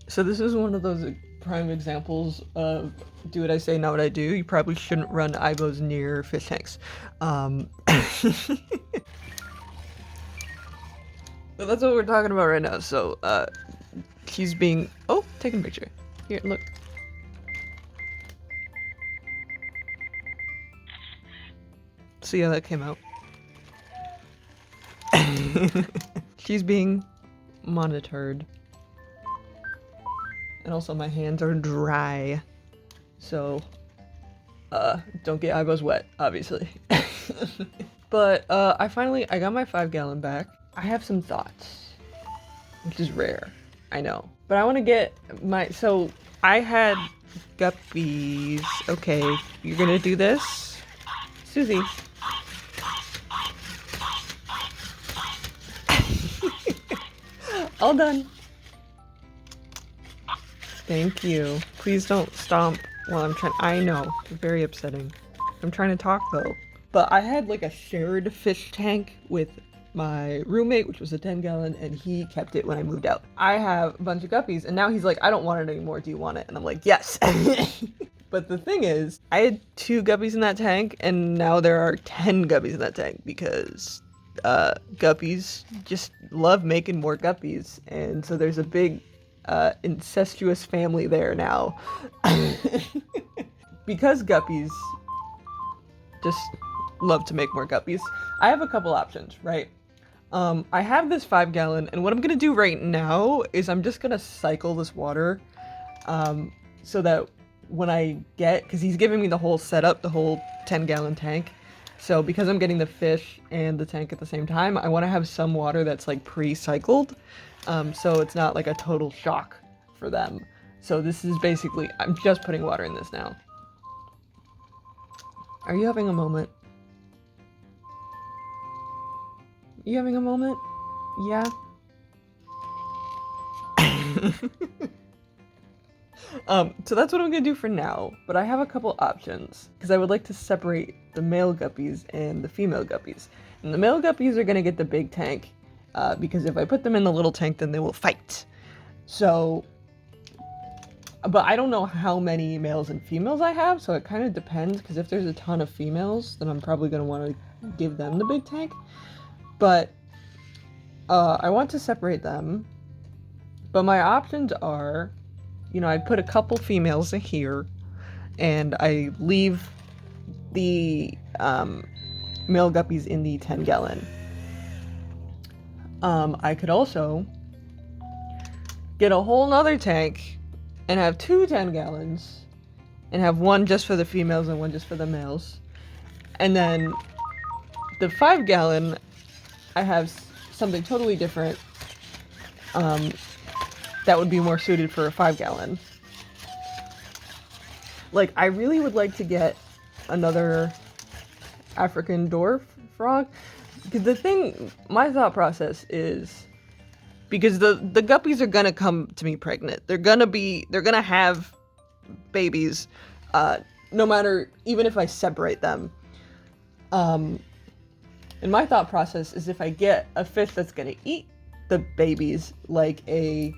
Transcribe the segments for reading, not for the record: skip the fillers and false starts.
So this is one of those prime examples of do what I say, not what I do. You probably shouldn't run IBOs near fish tanks. But that's what we're talking about right now. So, he's being... Oh, taking a picture. Here, look. See how that came out? She's being monitored. And also my hands are dry. So, don't get eyeballs wet, obviously. But, I got my 5-gallon back. I have some thoughts, which is rare, I know. But I want to get so I had guppies. Okay, you're gonna do this? Susie. All done. Thank you. Please don't stomp while I'm trying. I know, it's very upsetting. I'm trying to talk though. But I had like a shared fish tank with my roommate, which was a 10-gallon, and he kept it when I moved out. I have a bunch of guppies, and now he's like, I don't want it anymore. Do you want it? And I'm like, yes. But the thing is, I had 2 guppies in that tank, and now there are 10 guppies in that tank because guppies just love making more guppies. And so there's a big incestuous family there now. Because guppies just love to make more guppies. I have a couple options, right? I have this 5-gallon, and what I'm gonna do right now is I'm just gonna cycle this water, so that when I because he's giving me the whole setup, the whole 10-gallon tank. So because I'm getting the fish and the tank at the same time, I want to have some water that's like pre-cycled, so it's not like a total shock for them. So this is basically, I'm just putting water in this now. Are you having a moment? You having a moment? Yeah? So that's what I'm gonna do for now, but I have a couple options, because I would like to separate the male guppies and the female guppies. And the male guppies are gonna get the big tank, because if I put them in the little tank, then they will fight. So, but I don't know how many males and females I have, so it kind of depends, because if there's a ton of females, then I'm probably gonna want to give them the big tank. But I want to separate them, but my options are, you know, I put a couple females in here, and I leave the male guppies in the 10-gallon. I could also get a whole nother tank and have 2 10-gallons and have one just for the females and one just for the males. And then the 5-gallon, I have something totally different that would be more suited for a 5-gallon. Like, I really would like to get another African dwarf frog. Because the thing, my thought process is, because the guppies are gonna come to me pregnant. They're gonna have babies, no matter, even if I separate them. And my thought process is, if I get a fish that's gonna eat the babies, like an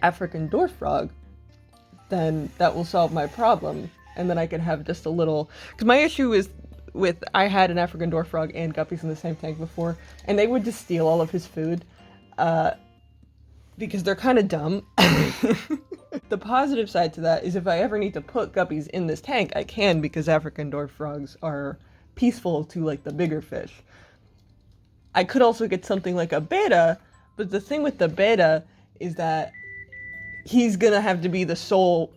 African dwarf frog, then that will solve my problem. And then I can have just a little, because my issue is I had an African dwarf frog and guppies in the same tank before, and they would just steal all of his food, because they're kind of dumb. The positive side to that is, if I ever need to put guppies in this tank, I can, because African dwarf frogs are peaceful to like the bigger fish. I could also get something like a beta, but the thing with the beta is that he's gonna have to be the sole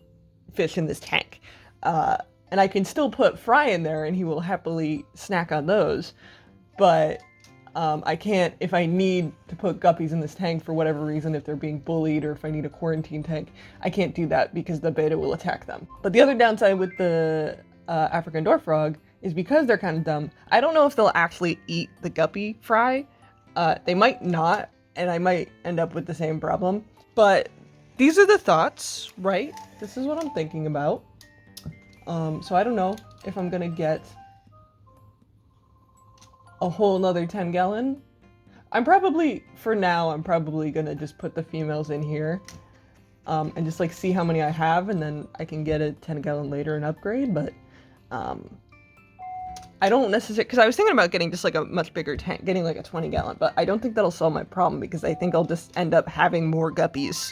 fish in this tank. And I can still put Fry in there and he will happily snack on those, but I can't, if I need to put guppies in this tank for whatever reason, if they're being bullied or if I need a quarantine tank, I can't do that because the beta will attack them. But the other downside with the African dwarf frog is, because they're kind of dumb, I don't know if they'll actually eat the guppy Fry. They might not, and I might end up with the same problem. But these are the thoughts, right? This is what I'm thinking about. So I don't know if I'm gonna get a whole nother 10-gallon. for now, I'm probably gonna just put the females in here. And just like see how many I have, and then I can get a 10-gallon later and upgrade, but I don't necessarily, because I was thinking about getting just like a much bigger tank, getting like a 20-gallon, but I don't think that'll solve my problem, because I think I'll just end up having more guppies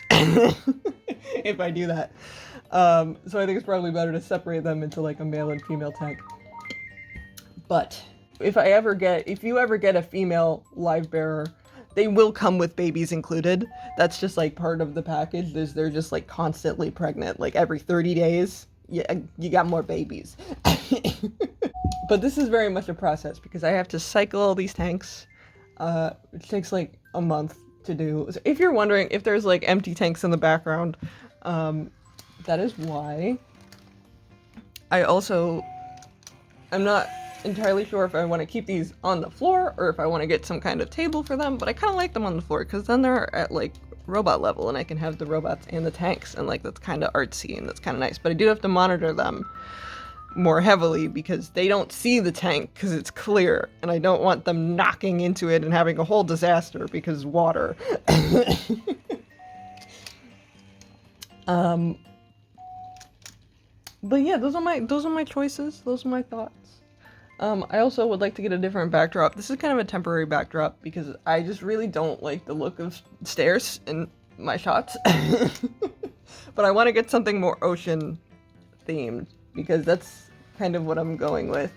if I do that. So I think it's probably better to separate them into like a male and female tank. But if you ever get a female live bearer, they will come with babies included. That's just like part of the package. They're just like constantly pregnant. Like every 30 days, you got more babies. But this is very much a process because I have to cycle all these tanks. It takes like a month to do. So if you're wondering if there's like empty tanks in the background, that is why. I'm not entirely sure if I want to keep these on the floor or if I want to get some kind of table for them, but I kind of like them on the floor because then they're at like robot level and I can have the robots and the tanks, and like that's kind of artsy and that's kind of nice. But I do have to monitor them more heavily because they don't see the tank because it's clear, and I don't want them knocking into it and having a whole disaster because water. But yeah, those are my choices. Those are my thoughts. I also would like to get a different backdrop. This is kind of a temporary backdrop because I just really don't like the look of stairs in my shots. But I want to get something more ocean themed because that's kind of what I'm going with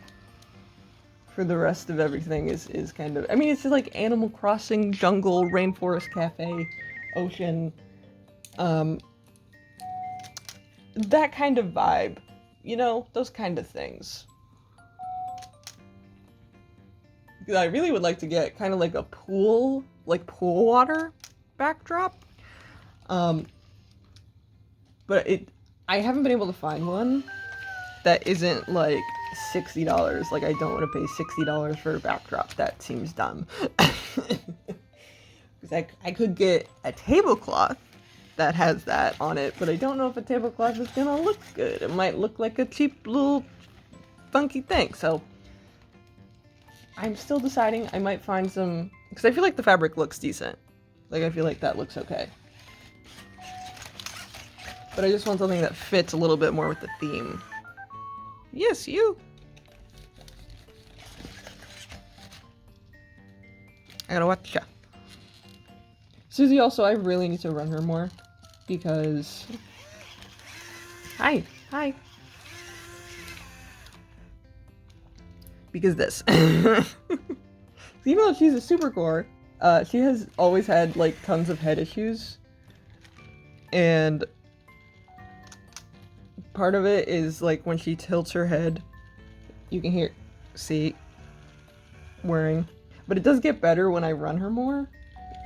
for the rest of everything is kind of, I mean, it's just like Animal Crossing, jungle, rainforest cafe, ocean, that kind of vibe, you know, those kind of things. I really would like to get kind of like a pool water backdrop. But I haven't been able to find one that isn't like $60. Like, I don't want to pay $60 for a backdrop. That seems dumb. Because I could get a tablecloth that has that on it, but I don't know if a tablecloth is gonna look good. It might look like a cheap little funky thing, so I'm still deciding. I might find some, because I feel like the fabric looks decent. Like, I feel like that looks okay. But I just want something that fits a little bit more with the theme. Yes, you! I gotta watch ya. Susie also, I really need to run her more. Because... Hi! Because this. Even though she's a super core, she has always had like tons of head issues, and part of it is like when she tilts her head, you can see whirring, but it does get better when I run her more,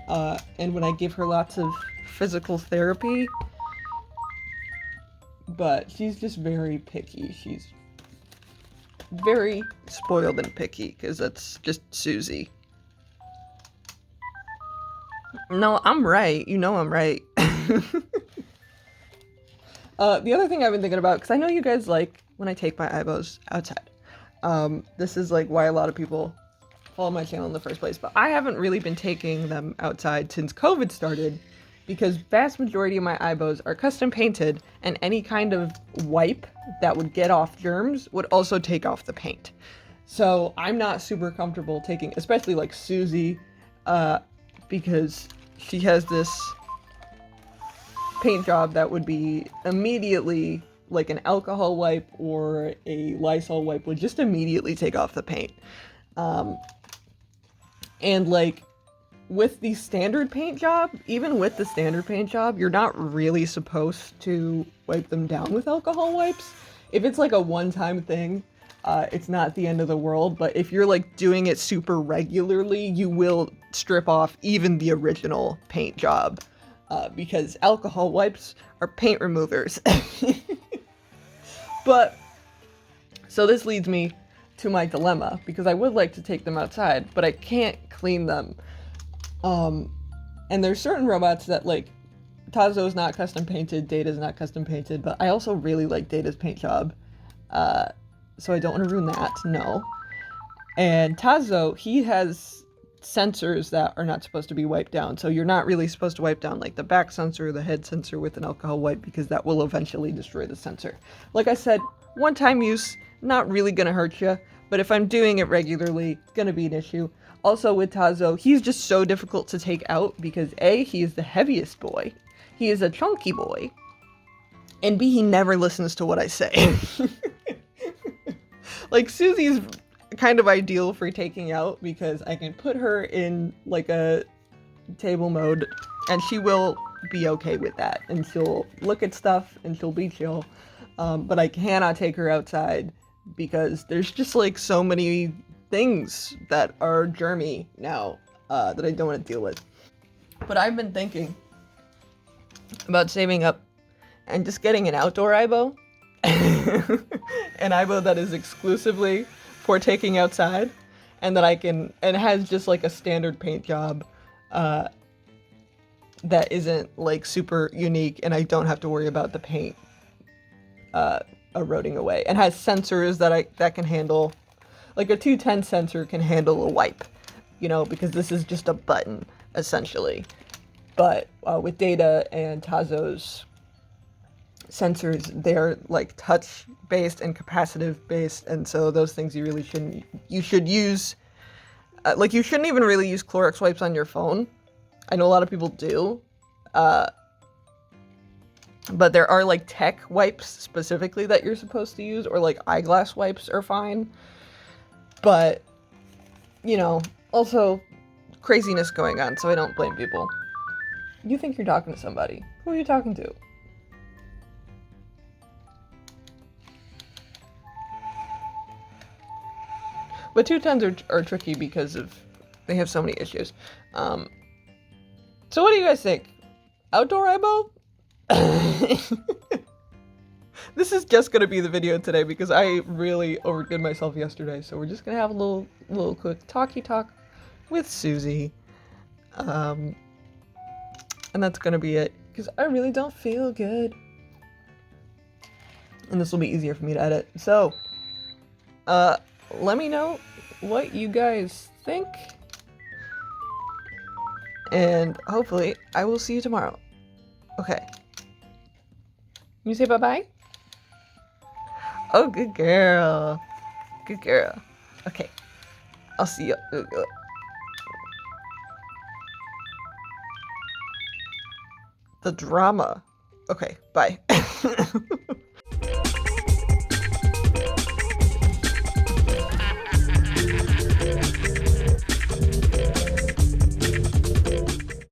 and when I give her lots of physical therapy, but she's just very picky. She's very spoiled and picky, because that's just Susie. No, I'm right. You know I'm right. The other thing I've been thinking about, because I know you guys like when I take my eyebrows outside. This is like why a lot of people follow my channel in the first place, but I haven't really been taking them outside since COVID started, because vast majority of my eyebows are custom painted, and any kind of wipe that would get off germs would also take off the paint. So I'm not super comfortable taking, especially like Susie, because she has this paint job that would be immediately like an alcohol wipe or a Lysol wipe would just immediately take off the paint. And like with the standard paint job, even with the standard paint job, you're not really supposed to wipe them down with alcohol wipes. If it's like a one-time thing, it's not the end of the world, but if you're like doing it super regularly, you will strip off even the original paint job, because alcohol wipes are paint removers. But, so this leads me to my dilemma, because I would like to take them outside, but I can't clean them. And there's certain robots that, like, Tazo is not custom painted, Data's not custom painted, but I also really like Data's paint job, so I don't want to ruin that, no. And Tazo, he has sensors that are not supposed to be wiped down. So you're not really supposed to wipe down like the back sensor or the head sensor with an alcohol wipe, because that will eventually destroy the sensor. Like I said, one-time use, not really gonna hurt you, but if I'm doing it regularly, gonna be an issue. Also with Tazo, he's just so difficult to take out because A, he is the heaviest boy, he is a chunky boy, and B, he never listens to what I say. Like, Susie's kind of ideal for taking out because I can put her in like a table mode and she will be okay with that, and she'll look at stuff and she'll be chill. But I cannot take her outside because there's just like so many things that are germy now that I don't want to deal with. But I've been thinking about saving up and just getting an outdoor Aibo. An Aibo that is exclusively for taking outside, and that I can, and has just like a standard paint job that isn't like super unique, and I don't have to worry about the paint eroding away, and has sensors that can handle, like a 210 sensor can handle a wipe, you know, because this is just a button essentially. But with Data and Tazo's sensors, they're like touch based and capacitive based, and so those things you should use, like you shouldn't even really use Clorox wipes on your phone. I know a lot of people do, but there are like tech wipes specifically that you're supposed to use, or like eyeglass wipes are fine. But, you know, also craziness going on, so I don't blame people. You think you're talking to somebody. Who are you talking to? But 210s are tricky because they have so many issues. So what do you guys think? Outdoor Aibo? This is just gonna be the video today because I really overdid myself yesterday. So we're just gonna have a little quick talky talk with Susie. And that's gonna be it because I really don't feel good. And this will be easier for me to edit. So, let me know what you guys think. And hopefully I will see you tomorrow. Okay. You say bye-bye? Oh, good girl. Good girl. Okay. I'll see you. The drama. Okay, bye.